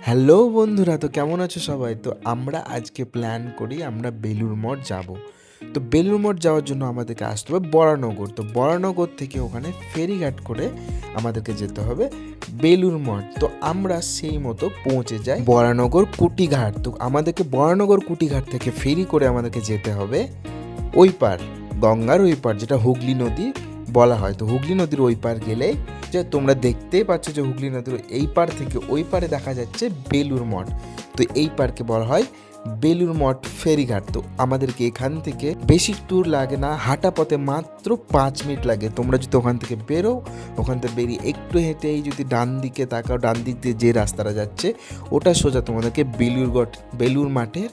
Hello বন্ধুরা, তো কেমন আছো সবাই? তো আমরা আজকে প্ল্যান করি আমরা বেলুড় মঠ যাব। তো বেলুড় মঠ যাওয়ার জন্য আমাদেরকে আসতে হবে বরানগর। তো বরানগর থেকে ওখানে ফেরিঘাট করে আমাদেরকে যেতে হবে বেলুড় মঠ। তো আমরা সেই মতো পৌঁছে যাই বরানগর কুটিঘাট। তো আমাদেরকে বরানগর কুটিঘাট থেকে ফেরি করে আমাদেরকে যেতে হবে ওই পার, গঙ্গার ওই পার, যেটা হুগলি নদী বলা হয়। তো হুগলি নদীর ওই পার গেলে যে তোমরা দেখতেই পাচ্ছ যে হুগলি নদীর এই পার থেকে ওই পারে দেখা যাচ্ছে বেলুড় মঠ। তো এই পার্কে বলা হয় বেলুড় মঠ ফেরিঘাট। তো আমাদেরকে এখান থেকে বেশি ট্যুর লাগে না, হাঁটা পথে মাত্র 5 মিনিট লাগে। তোমরা যদি ওখান থেকে বেরো, ওখান থেকে বেরিয়ে একটু হেঁটেই যদি ডান দিকে তাকাও, ডান দিক দিয়ে যে রাস্তাটা যাচ্ছে ওটা সোজা তোমাদেরকে বেলুড় মাঠের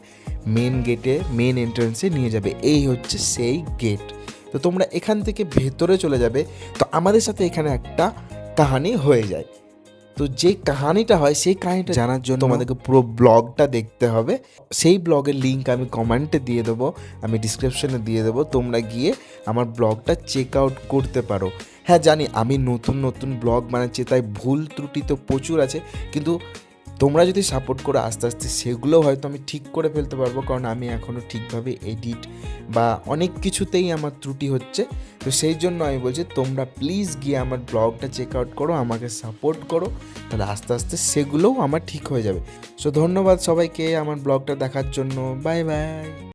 মেন গেটে, মেন এন্ট্রান্সে নিয়ে যাবে। এই হচ্ছে সেই গেট। তো তোমরা এখান থেকে ভেতরে চলে যাবে। তো আমাদের সাথে এখানে একটা কাহানি হয়ে যায়। তো যে কাহানিটা হয় সেই কাহিনিটা জানার জন্য তোমাদেরকে পুরো ব্লগটা দেখতে হবে। সেই ব্লগের লিঙ্ক আমি কমেন্টে দিয়ে দেবো, আমি ডিসক্রিপশনে দিয়ে দেবো। তোমরা গিয়ে আমার ব্লগটা চেক আউট করতে পারো। হ্যাঁ, জানি আমি নতুন নতুন ব্লগ বানাচ্ছি, তাই ভুল ত্রুটি তো প্রচুর আছে, কিন্তু তোমরা যদি সাপোর্ট করো আস্তে আস্তে সেগুলো হয়তো আমি ঠিক করে ফেলতে পারবো, কারণ আমি এখনও ঠিকভাবে এডিট বা অনেক কিছুতেই আমার ত্রুটি হচ্ছে। তো সেই জন্য আমি বলছি তোমরা প্লিজ গিয়ে আমার ব্লগটা চেক আউট করো, আমাকে সাপোর্ট করো, তাহলে আস্তে আস্তে সেগুলোও আমার ঠিক হয়ে যাবে। সো ধন্যবাদ সবাইকে আমার ব্লগটা দেখার জন্য। Bye bye.